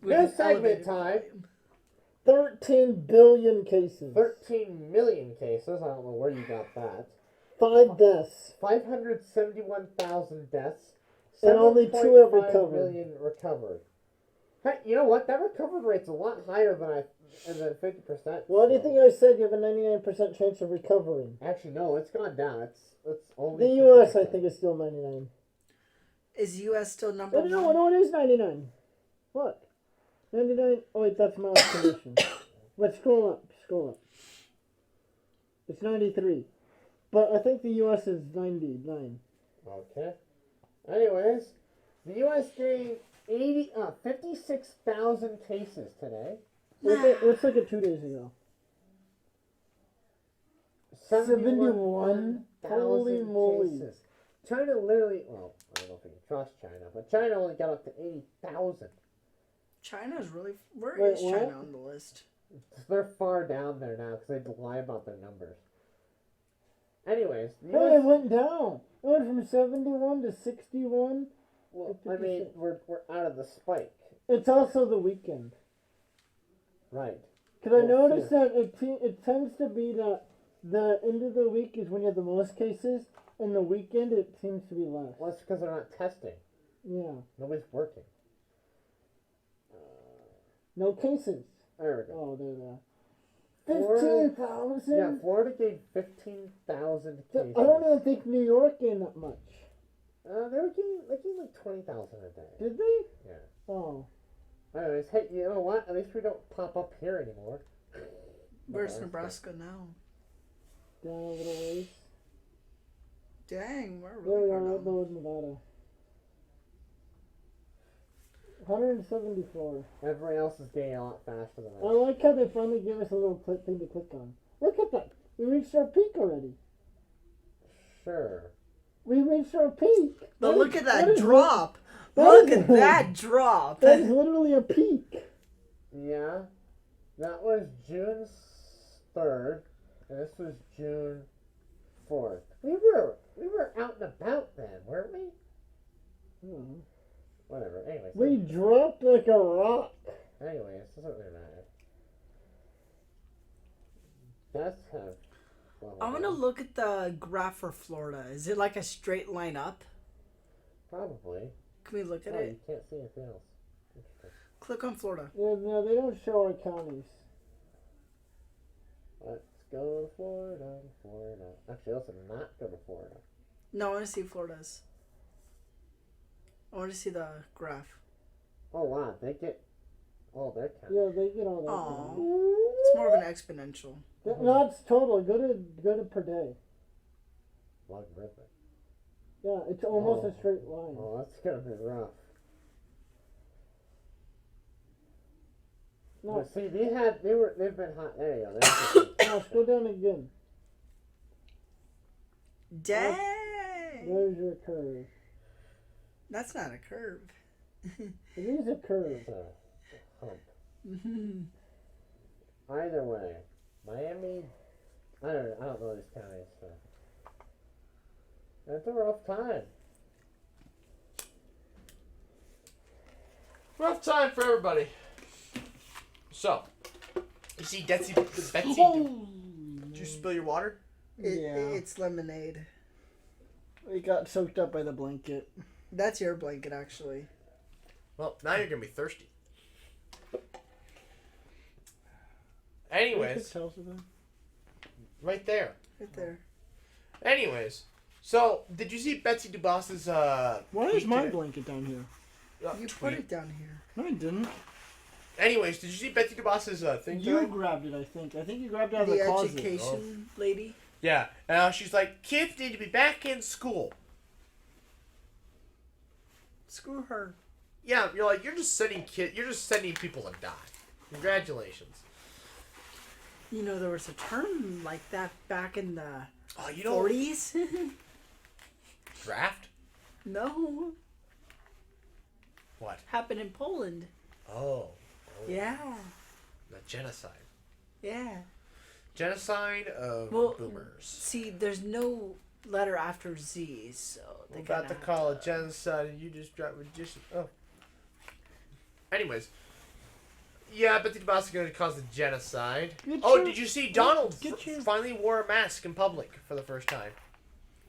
This segment time. 13 billion cases. 13 million cases. I don't know where you got that. 5 deaths. 571,000 deaths. And only 2 have 7.5 recovered. million recovered. Hey, you know what? That recovery rate's a lot higher than 50%. Why do you think I said you have a 99% chance of recovering? Actually, no, it's gone down. It's only The U.S., 50%. I think, is still 99. Is U.S. still number one? No, it is 99. What? 99? Oh, wait, that's my estimation. But scroll up. It's 93. But I think the U.S. is 99. Okay. Anyways, the U.S. gained 56,000 cases today. Let's look at 2 days ago. 71? Holy moly. cases. China literally, well, I don't know if you can trust China, but China only got up to 80,000. China's really... Where Wait, is what? China on the list? They're far down there now because they lie about their numbers. Anyways, the Hey, it US, went down. It went from 71 to 61. well, I mean, we're out of the spike. It's also the weekend. Right. Because I Well, noticed that it tends to be that the end of the week is when you have the most cases, and the weekend it seems to be less. Well, it's because they're not testing. Yeah. Nobody's working. No cases. There we go. Oh, there they are. Florida- 15,000? Yeah, Florida gained 15,000 cases. I don't even think New York gained that much. They gained like 20,000 a day. Did they? Yeah. Oh. Anyways, hey, you know what? At least we don't pop up here anymore. Where's Nebraska now? Down a little ways. Dang, we're There really we far are, right down. below Nevada. 174. Everybody else is getting a lot faster than I us. like how they finally give us a little thing to click on. Look at that. We reached our peak already. Sure. We reached our peak. But look at that is- drop. that Look is- at that drop. That is literally a peak. Yeah. That was June 3rd, and this was June 4th. We were out and about then, weren't we? Hmm. Whatever. Anyways. We dropped like a rock. Anyways, it doesn't really matter. That's kind of. Well, I'm gonna look at the graph for Florida. Is it like a straight line up? Probably. Can we look at Oh, it? you can't see anything else. Interesting. Click on Florida. Yeah, no, they don't show our counties. Let's go to Florida. Actually, let's not go to Florida. No, I want to see Florida's. I want to see the graph. Oh wow, they get all their counts. Yeah, they get all that. Aw. counties. It's more of an exponential. No, it's total. Go to per day. Logarithmic. Yeah, it's almost Oh. a straight line. Oh, that's gonna be rough. No, But see, they've been hot. There you go. no, scroll down again. Dang! There's your curve. That's not a curve. It is a curve. It's a hump. Either way, Miami. I don't know these counties. So. It's a rough time. Rough time for everybody. So, you see Betsy. Did you spill your water? It's lemonade. It got soaked up by the blanket. That's your blanket, actually. Well, now you're gonna be thirsty. Anyways, right there. Right there. Anyways, so did you see Betsy DuBois's Why is tweet my today? blanket down here? You Tweet. put it down here. No, I didn't. Anyways, did you see Betsy DuBois's thing You today? grabbed it, I think. I think you grabbed it out of the The closet. education lady. Yeah, she's like, kids need to be back in school. Screw her. Yeah, you're just sending people to die. Congratulations. You know, there was a term like that back in the Oh, 40s? Draft? No. What? Happened in Poland. Oh. Yeah. The genocide. Yeah. Genocide of boomers. See, there's no letter after Z, so We're about to call it genocide, and you just dropped just. Oh. Anyways, Yeah, I bet the masks are going to cause a genocide. Get Oh, your- did you see Donald get your- finally wore a mask in public for the first time?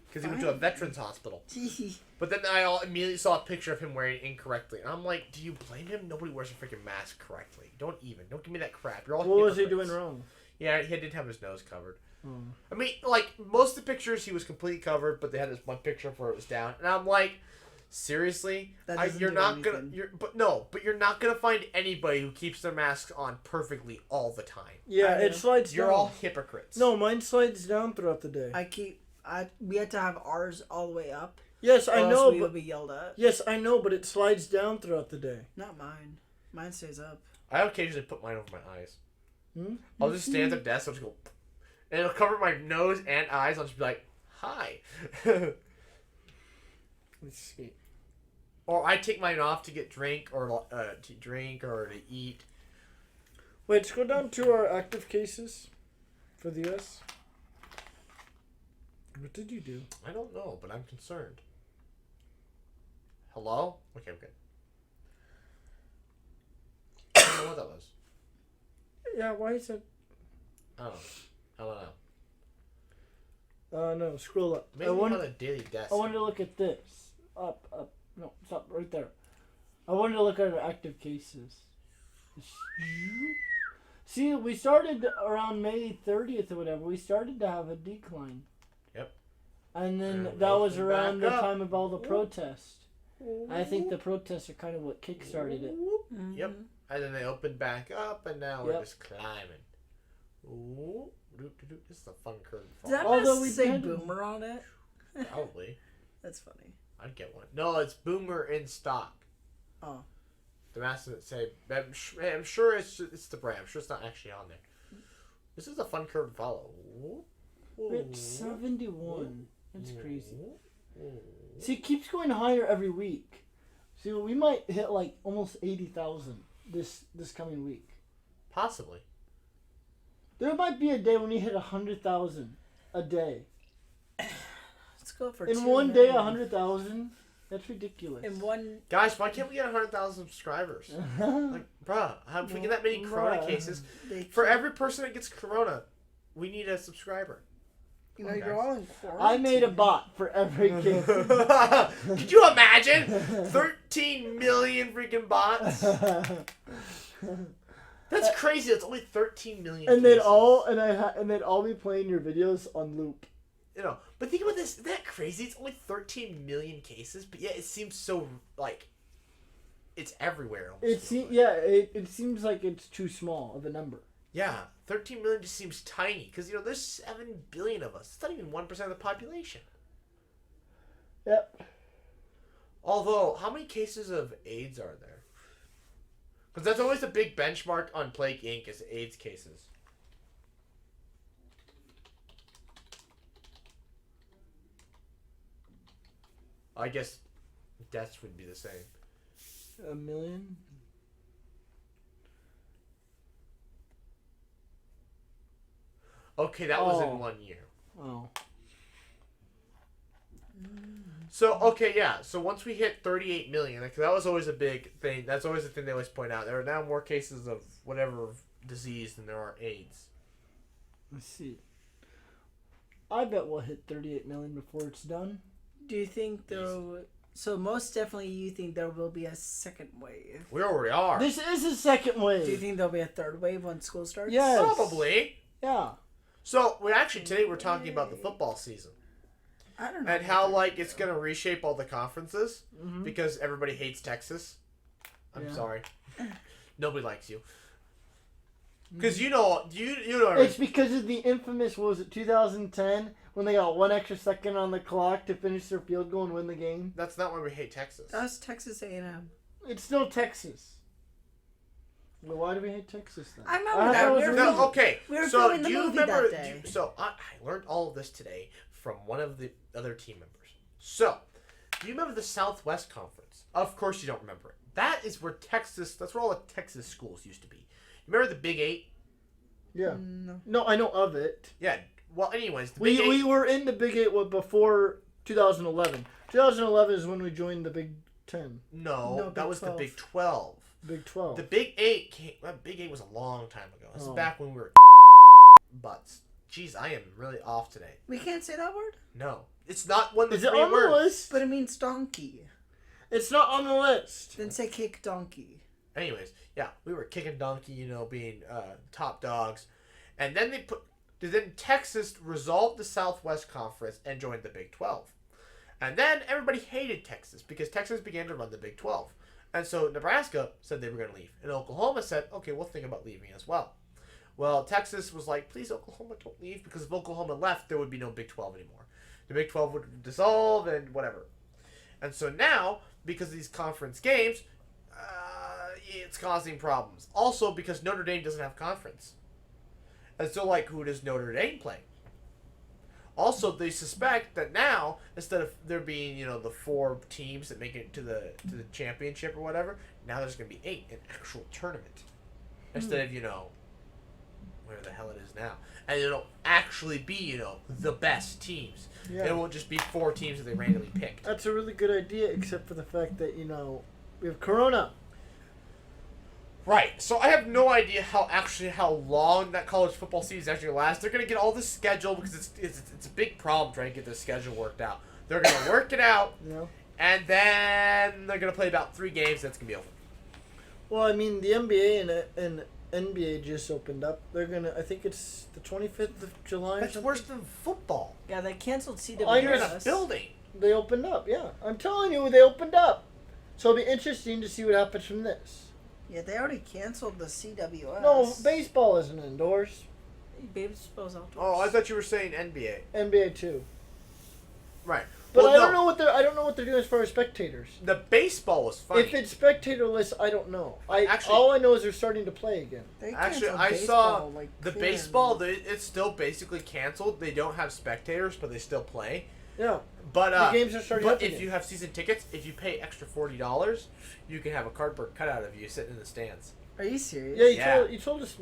Because he went to a veterans hospital. But then I immediately saw a picture of him wearing it incorrectly. And I'm like, do you blame him? Nobody wears a freaking mask correctly. Don't give me that crap. You're all What was he hypocrites. doing wrong? Yeah, he did have his nose covered. Oh. I mean, like, most of the pictures he was completely covered, but they had this one picture where it was down. And I'm like, seriously? That doesn't You're do not anything. but you're not gonna find anybody who keeps their masks on perfectly all the time. Yeah, I it know. slides You're down. all hypocrites. No, mine slides down throughout the day. We had to have ours all the way up. Yes, I or else know, we but would be yelled at. yes, I know, but it slides down throughout the day. Not mine. Mine stays up. I occasionally put mine over my eyes. Hmm? I'll just stand at the desk, I'll just go, and it'll cover my nose and eyes. I'll just be like, hi. Let's see. Or I take mine off to get drink or to eat. Wait, let's go down to our active cases for the US. What did you do? I don't know, but I'm concerned. Hello? Okay, I'm good. I don't know what that was. Yeah, why is it? I don't know. No, scroll up. Maybe on the daily desk. I wanted to look at this. Up. No, stop right there. I wanted to look at our active cases. See, we started around May 30th or whatever. We started to have a decline. Yep. And then And that was open around back the up. time of all the protests. I think the protests are kind of what kickstarted it. Yep. And then they opened back up, and now we're Yep. just climbing. Ooh. This is a fun curve. Does that Although mask we say did- Boomer on it? Probably. That's funny. I'd get one. No, it's Boomer in stock. Oh. The mask doesn't say. I'm sure it's the brand. I'm sure it's not actually on there. This is a fun curve to follow. It's 71. That's crazy. See, it keeps going higher every week. See, we might hit like almost 80,000 this coming week. Possibly. There might be a day when you hit 100,000 a day. Let's go for In 2 one day, million. 100,000? That's ridiculous. In one. Guys, why can't we get 100,000 subscribers? Like, bruh, if we get that many Corona Bruh. cases, They for every person that gets Corona, we need a subscriber. You know, Okay. you're all in quarantine. I made a bot for every case. Could you imagine? 13 million freaking bots? That's crazy. It's only 13 million. and they'd cases. all and they'd all be playing your videos on loop. You know, but think about this. Isn't that crazy? It's only 13 million cases, but yet it seems so like it's everywhere. Almost It seems like it's too small of a number. Yeah, 13 million just seems tiny because there's 7 billion of us. It's not even 1% of the population. Yep. Although, how many cases of AIDS are there? Because that's always a big benchmark on Plague Inc. is AIDS cases. I guess deaths would be the same. 1 million? Okay, that was Oh. in 1 year. Oh. So, okay, yeah. So once we hit 38 million, like, that was always a big thing. That's always the thing they always point out. There are now more cases of whatever disease than there are AIDS. Let's see. I bet we'll hit 38 million before it's done. Do you think there? So most definitely, you think there will be a second wave. We already are. This is a second wave. Do you think there'll be a third wave when school starts? Yes. Probably. Yeah. So, today we're talking about the football season. I don't know. And how, like, it's going to reshape all the conferences Mhm. because everybody hates Texas. I'm Yeah. sorry. Nobody likes you. Because you know... It's because of the infamous, what was it, 2010, when they got 1 extra second on the clock to finish their field goal and win the game? That's not why we hate Texas. That's Texas A&M. It's still Texas. Well, why do we hate Texas then? I remember thought that. was We were real. filming- Okay, we were so filming the do you movie remember... that day. I learned all of this today from one of the other team members. So, do you remember the Southwest Conference? Of course you don't remember it. That is where that's where all the Texas schools used to be. You remember the Big 8? Yeah. No. No, I know of it. Yeah. Well, anyways, the Big We 8... were in the Big 8 before 2011. 2011 is when we joined the Big 10. No, No, that Big was 12. the Big 12. Big 12. The Big 8 came. Well, Big 8 was a long time ago. This is back when we were butts. Jeez, I am really off today. We can't say that word? No. It's not one of the Is it three on words. the list? But it means donkey. It's not on the list. Then say kick donkey. Anyways, yeah, we were kicking donkey, being top dogs. And then then Texas resolved the Southwest Conference and joined the Big 12. And then everybody hated Texas because Texas began to run the Big 12. And so Nebraska said they were going to leave. And Oklahoma said, okay, we'll think about leaving as well. Well, Texas was like, please, Oklahoma, don't leave. Because if Oklahoma left, there would be no Big 12 anymore. The Big 12 would dissolve and whatever. And so now, because of these conference games, it's causing problems. Also, because Notre Dame doesn't have conference. And so, who does Notre Dame play? Also, they suspect that now, instead of there being, the 4 teams that make it to the championship or whatever, now there's going to be 8, an actual tournament. Instead of, where the hell it is now. And it'll actually be, the best teams. Yeah. It won't just be 4 teams that they randomly picked. That's a really good idea, except for the fact that, we have Corona. Right. So I have no idea how long that college football season is actually going to last. They're going to get all this schedule because it's a big problem trying to get this schedule worked out. They're going to work it out, and then they're going to play about 3 games. That's going to be over. Well, I mean, the NBA and NBA just opened up. They're gonna. I think it's the 25th of July. That's worse than football. Yeah, they canceled CWS. I You're in a building. They opened up. Yeah, I'm telling you, they opened up. So it'll be interesting to see what happens from this. Yeah, they already canceled the CWS. No, baseball isn't indoors. Baseball's outdoors. Oh, I thought you were saying NBA. NBA too. Right. But Well, I don't know what they're. I don't know what they're doing as far as spectators. The baseball was funny. If it's spectatorless, I don't know. Actually, all I know is they're starting to play again. They Actually, canceled I baseball, saw the baseball. It's still basically canceled. They don't have spectators, but they still play. Yeah. But the games are starting. But if you have season tickets, if you pay extra $40, you can have a cardboard cutout of you sitting in the stands. Are you serious? Yeah, you told us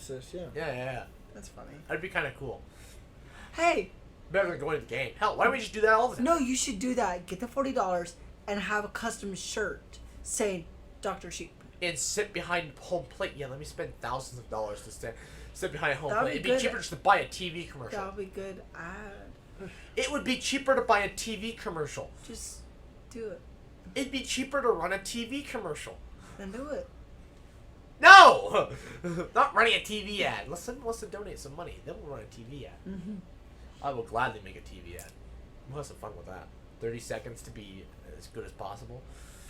this. Yeah. Yeah. That's funny. That'd be kind of cool. Hey. Better than going to the game. Hell, why don't we just do that all the time? No, you should do that. Get the $40 and have a custom shirt saying Dr. Sheep. And sit behind home plate. Yeah, let me spend thousands of dollars to sit behind home That'd plate. be It'd be good. cheaper just to buy a TV commercial. That would be good ad. It would be cheaper to buy a TV commercial. Just do it. It'd be cheaper to run a TV commercial. Then do it. No! Not running a TV ad. Unless someone wants to donate some money, then we'll run a TV ad. Mm-hmm. I will gladly make a TV ad. We'll have some fun with that. 30 seconds to be as good as possible.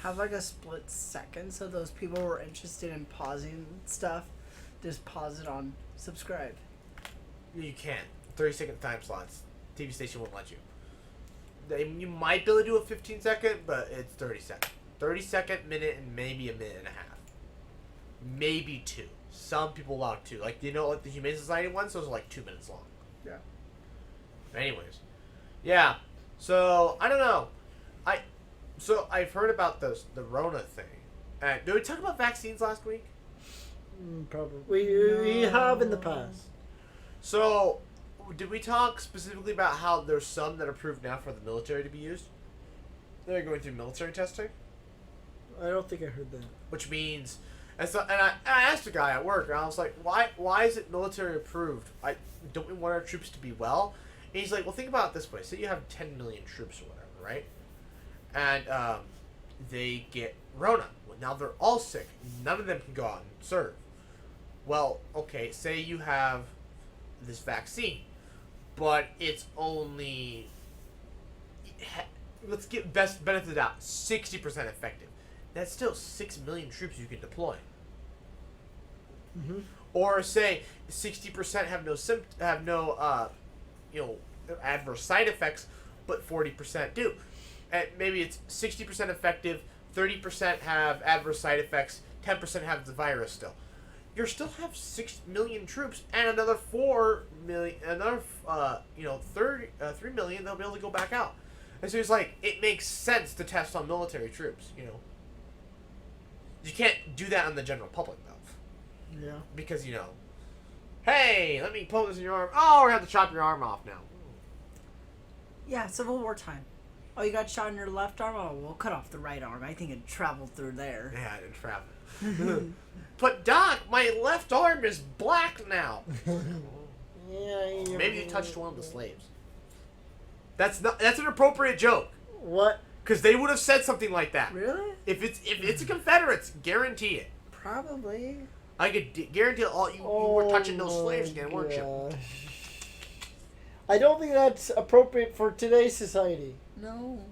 Have like a split second so those people who are interested in pausing stuff just pause it on subscribe. You can't. 30-second time slots. TV station won't let you. You might be able to do a 15-second, but it's 30 seconds. 30-second, minute, and maybe a minute and a half. Maybe 2. Some people allow 2. Like the Humane Society ones, those are like 2 minutes long. Yeah. Anyways, yeah. So I don't know. I've heard about the Rona thing. Did we talk about vaccines last week? Probably. We have in the past. So, did we talk specifically about how there's some that are approved now for the military to be used? They're going through military testing, I don't think I heard that. which means, and I asked a guy at work, and I was like, why is it military approved? Don't we want our troops to be well? And he's like, well, think about it this way. Say you have 10 million troops or whatever, right? And they get Rona. Well, now they're all sick. None of them can go out and serve. Well, okay, say you have this vaccine, but it's only, let's get best benefit of the doubt, 60% effective. That's still 6 million troops you can deploy. Mm-hmm. Or say 60% have no adverse side effects, but 40% do. And maybe it's 60% effective, 30% have adverse side effects, 10% have the virus still. You still have 6 million troops and another 4 million, 3 million they'll be able to go back out. And so it's like, it makes sense to test on military troops, You can't do that on the general public, though. Yeah. Because, hey, let me poke this in your arm. Oh, we're going to have to chop your arm off now. Yeah, Civil War time. Oh, you got shot in your left arm? Oh, we'll cut off the right arm. I think it traveled through there. Yeah, it traveled. But Doc, my left arm is black now. Yeah. Maybe you touched one of the slaves. That's an appropriate joke. What? Because they would have said something like that. Really? If it's a Confederates, guarantee it. Probably. I could guarantee you were touching those slaves again, weren't you? I don't think that's appropriate for today's society. No.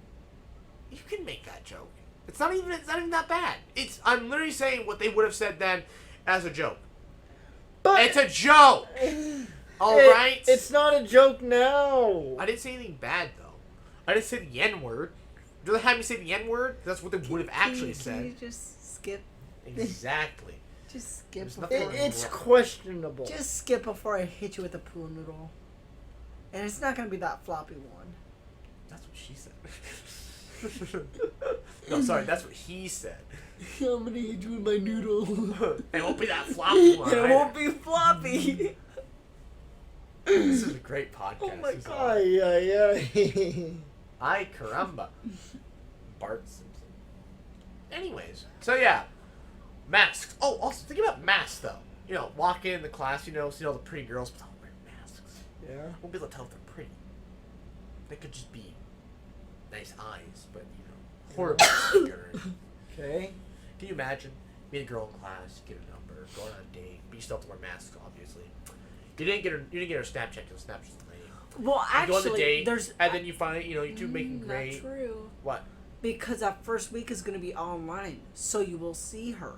You can make that joke. It's not even that bad. I'm literally saying what they would have said then as a joke. But It's a joke. All right. It's not a joke now. I didn't say anything bad though. I didn't say the N word. Do they have me say the N word? That's what they would have actually said. Can you just skip? Exactly. Just skip. There's nothing It's wrong. questionable. Just skip before I hit you with a pool noodle. And it's not gonna be that floppy one. That's what she said. No, sorry, that's what he said. I'm gonna hit you with my noodle. It won't be that floppy one. It won't be floppy. This is a great podcast. Oh my This is god, yeah. Ay caramba. Bart Simpson. Anyways, so yeah. Masks. Oh, also, think about masks, though. You know, walk in the class, see all the pretty girls, but they'll wear masks. Yeah. Won't be able to tell if they're pretty. They could just be nice eyes, but, horrible figure. Okay. Can you imagine? Meet a girl in class, get a number, go on a date, but you still have to wear masks, obviously. You didn't get her Snapchat, because Snapchat's the lady. Well, You go on the actually, date, there's. and then you find, you two making Not great. true. What? Because that first week is going to be online, so you will see her.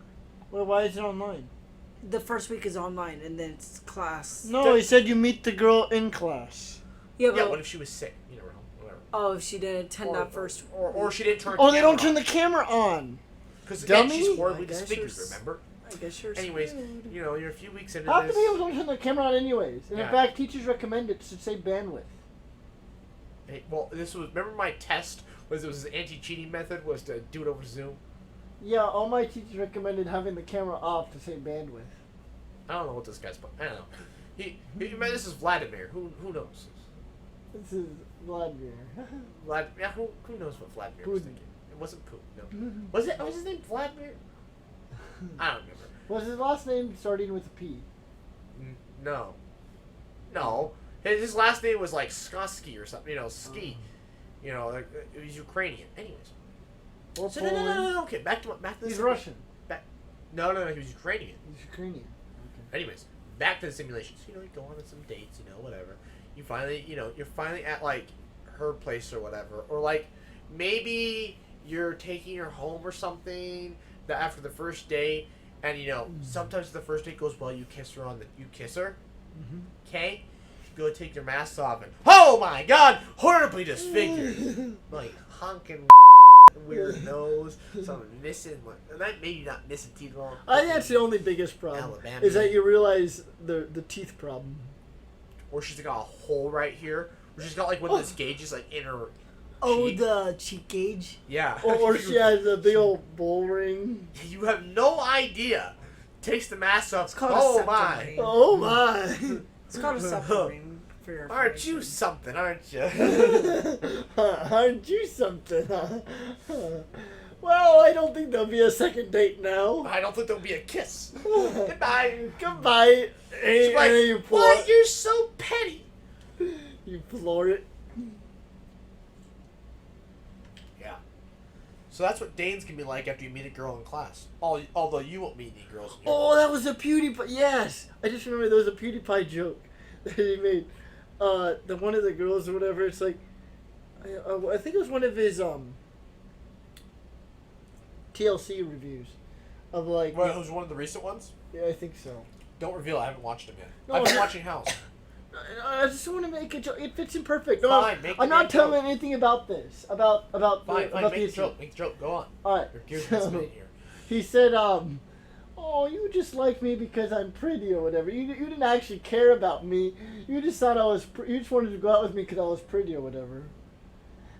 Well, why is it online? The first week is online, and then it's class. No, he said you meet the girl in class. Yeah, Yeah, but what if she was sick? You never know. Whatever. oh, if she didn't attend that first. Or she didn't turn. Oh, they don't turn the camera on. Because again, dummy. she's horribly I guess disfigured. you're Remember? I guess you're. Anyways, screwed. you're a few weeks into Half the this. people don't turn the camera on anyways. And Yeah. in fact, teachers recommend it to save bandwidth. Hey, well, this was. Remember my test was an anti-cheating method was to do it over Zoom. Yeah, all my teachers recommended having the camera off to save bandwidth. I don't know what this guy's. I don't know. This is Vladimir. Who knows? This is Vladimir. Who knows what Vladimir was Putin. thinking? It wasn't Putin. No. Was his name Vladimir? I don't remember. Was his last name starting with a P? No. His last name was like Skoski or something. Ski. Like, he's Ukrainian. Anyways. Or So Poland? no. Okay, back to this. He's Russian. No, he was Ukrainian. He's Ukrainian. Anyways, back to the simulations. You go on some dates, whatever. You finally, you're finally at like her place or whatever, or like maybe you're taking her home or something. That after the first date, and sometimes the first date goes well. You kiss her okay? Go take your mask off and oh my god, horribly disfigured, like honking. Weird nose, something missing, maybe not missing teeth at all. I think that's the only biggest problem. Alabama. Is that you realize the teeth problem. Or she's got a hole right here. Or she's got like one of those gauges like in her Oh, cheek. the cheek gauge. Yeah. Or she has a big old bull ring. You have no idea. Takes the mask off. It's called a Oh my. submarine. Oh my! It's called a submarine for your Aren't you information. something, aren't you? Aren't you something? Well, I don't think there'll be a second date now. I don't think there'll be a kiss. Goodbye. Goodbye. Hey, She's like, hey, you why, you're so petty. You floor it. Yeah. So that's what dates can be like after you meet a girl in class. Although you won't meet any girls in your Oh, that was a PewDiePie. Yes, I just remember there was a PewDiePie joke that he made. The one of the girls or whatever. It's like, I think it was one of his TLC reviews of like. Well, it was one of the recent ones? Yeah, I think so. Don't reveal, I haven't watched them yet. No, I've been no. watching House. I just want to make a joke. It fits in perfect. No, Fine, make I'm the not damn telling joke. anything about this. About Fine, the make the issue. joke. Make the joke. Go on. All right. Your gears been spinning here. He said, "Oh, you just like me because I'm pretty or whatever. You didn't actually care about me. You just thought I was. You just wanted to go out with me because I was pretty or whatever."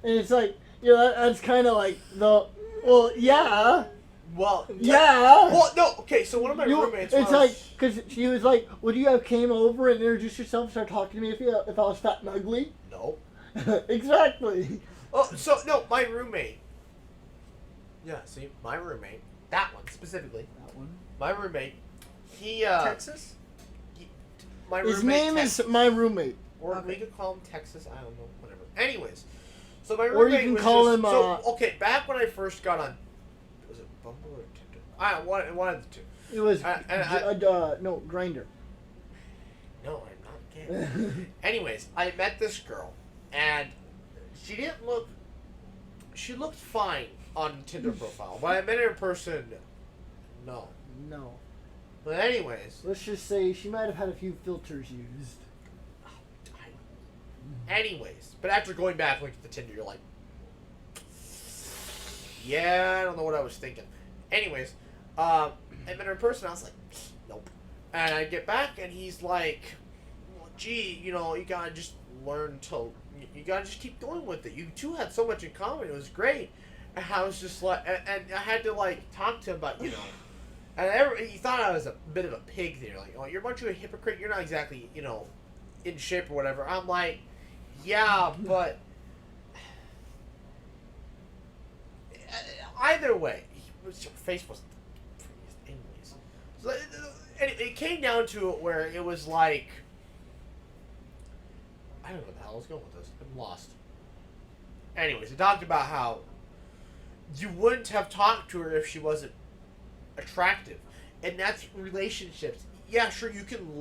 And it's like, that's kind of like the. Well, yeah. Well, Yeah. Well, no. Okay, so one of my roommates. It's like, because she was like, would you have came over and introduced yourself and started talking to me if I was fat and ugly? No. Exactly. Oh, so no, my roommate. Yeah, see, my roommate That one specifically. That one. My roommate. He Texas? my His roommate name Texas. is my roommate. Or Okay. we could call him Texas. I don't know. Whatever. Anyways, so my Or you roommate can was call just, him, So okay, back when I first got on, was it Bumble or Tinder? I one of the two. It was no Grinder. No, I'm not gay. Anyways, I met this girl, and she didn't look. She looked fine on Tinder profile, but I met her in person. No. No. But anyways, Let's just say she might have had a few filters used. but after going back looking at the Tinder, you're like, yeah, I don't know what I was thinking. Anyways, I met her in person. I was like, nope. And I get back, and he's like, well, gee, you gotta just learn to. You gotta just keep going with it. You two had so much in common. It was great. And I was just like, and I had to like talk to him about, and he thought I was a bit of a pig there. Like, oh, aren't you a hypocrite? You're not exactly, in shape or whatever. I'm like, yeah, but either way, your face was anyways. So it came down to it where it was like, I don't know what the hell I was going with this. I'm lost. Anyways, it talked about how you wouldn't have talked to her if she wasn't attractive. And that's relationships. Yeah, sure, you can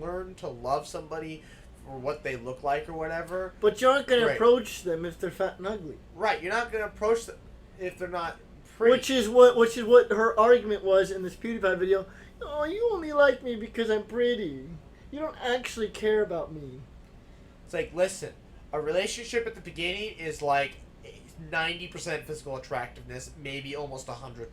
learn to love somebody for what they look like or whatever. But you aren't going to Right. approach them if they're fat and ugly. Right, you're not going to approach them if they're not pretty. Which is what her argument was in this PewDiePie video. Oh, you only like me because I'm pretty. You don't actually care about me. It's like, listen, a relationship at the beginning is like 90% physical attractiveness, maybe almost 100%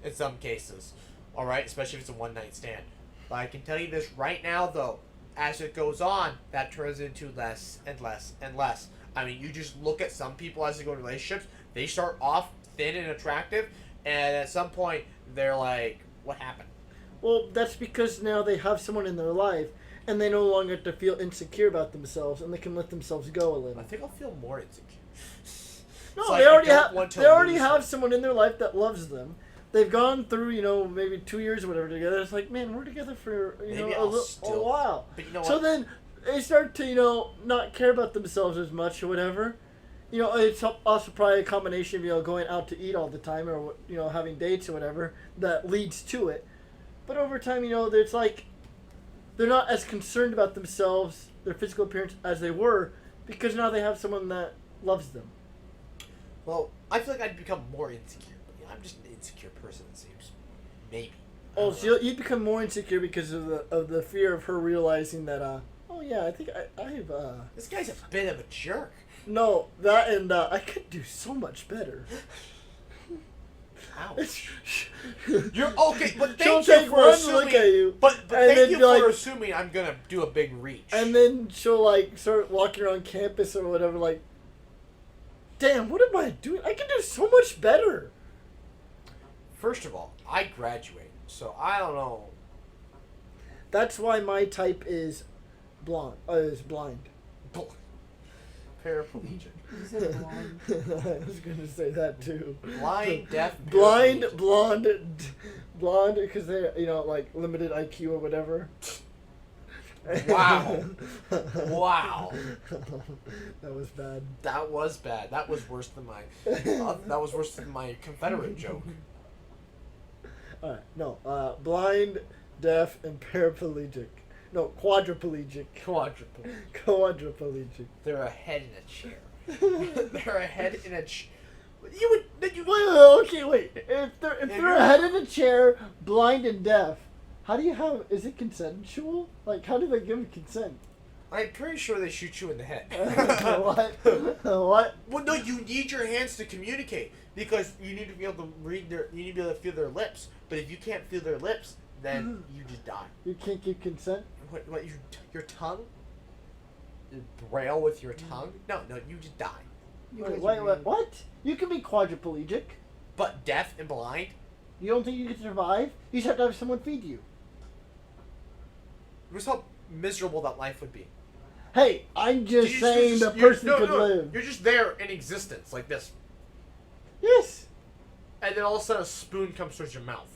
in some cases. All right, especially if it's a one-night stand. But I can tell you this right now, though, as it goes on, that turns into less and less and less. I mean, you just look at some people as they go in relationships. They start off thin and attractive, and at some point, they're like, what happened? Well, that's because now they have someone in their life, and they no longer have to feel insecure about themselves, and they can let themselves go a little. I think I'll feel more insecure. No, It's like, they already I don't have. want to They already lose have them. someone in their life that loves them. They've gone through, maybe 2 years or whatever together. It's like, man, we're together for Maybe a I'll still- while. But you know So what? then they start to not care about themselves as much or whatever. It's also probably a combination of going out to eat all the time or having dates or whatever that leads to it. But over time, it's like they're not as concerned about themselves, their physical appearance, as they were because now they have someone that loves them. Well, I feel like I'd become more insecure. But, I'm just an insecure person, it seems. Maybe. I Oh, don't so know. you become more insecure because of the fear of her realizing that oh yeah, I think I've This guy's a bit of a jerk. no, that and I could do so much better. Ouch. You're okay, but She'll thank you take for one assuming. look at you, But and thank then you be for like- assuming I'm gonna do a big reach. and then she'll start walking around campus or whatever. Like, damn, what am I doing? I can do so much better. First of all, I graduated, so I don't know. That's why my type is blonde. Is blind. Paraplegic, You said blonde. I was gonna say that too. blind, deaf, Blind, paraplegic. blonde, because they're limited IQ or whatever. Wow. Wow. That was bad. That was bad. That was worse than my. That was worse than my Confederate joke. All right, no, blind, deaf, and paraplegic. No, quadriplegic. Quadruple. Quadriplegic. They're a head in a chair. They're a head in a. You would. Then you. Wait. If they're a head in a chair, blind and deaf, how do you have? Is it consensual? Like, how do they give consent? I'm pretty sure they shoot you in the head. What? What? Well, no, you need your hands to communicate because you need to be able to read their. You need to be able to feel their lips. But if you can't feel their lips, then you just die. You can't give consent? What? Your tongue? You braille with your tongue? No, you just die. Wait, what? You can be quadriplegic. But deaf and blind? You don't think you can survive? You just have to have someone feed you. Just how miserable that life would be. Hey, I'm just You saying the you're- person no, could no, live. You're just there in existence, like this. Yes. and then all of a sudden a spoon comes towards your mouth.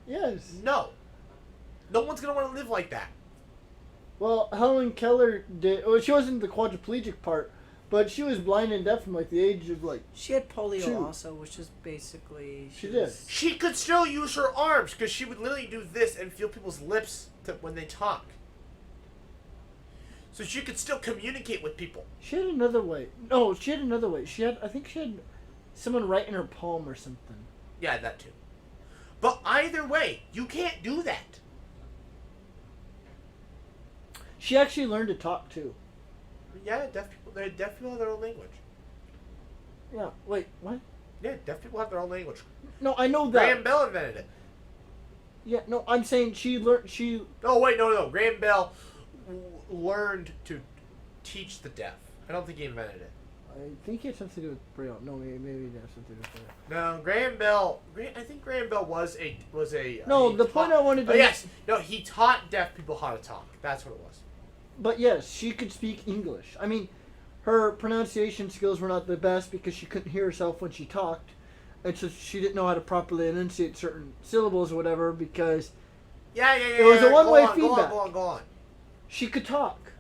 Yes. No. No one's going to want to live like that. Well, Helen Keller did. Well, she wasn't the quadriplegic part, but she was blind and deaf from like the age of like. She had polio 2. also, which is basically... She did. She could still use her arms because she would literally do this and feel people's lips when they talk. So she could still communicate with people. She had another way. No, she had another way. I think she had someone write in her palm or something. Yeah, that too. But either way, you can't do that. She actually learned to talk too. Yeah, deaf people have their own language. Yeah. Wait. What? Yeah, deaf people have their own language. No, I know that. Graham Bell invented it. Yeah. No, I'm saying she learned. She. Oh wait, no. Graham Bell learned to teach the deaf. I don't think he invented it. I think it had something to do with Braille. No, maybe it has something to do with that. No, Graham Bell. I think Graham Bell was a. No, the point I wanted to. Oh, yes, no, he taught deaf people how to talk. That's what it was. But yes, she could speak English. I mean, her pronunciation skills were not the best because she couldn't hear herself when she talked, and so she didn't know how to properly enunciate certain syllables or whatever because Yeah. It was a one-way feedback. Go on. she could talk.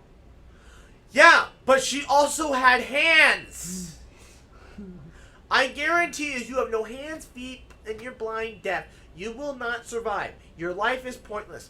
Yeah, but she also had hands. I guarantee if you have no hands, feet, and you're blind, deaf, you will not survive. Your life is pointless.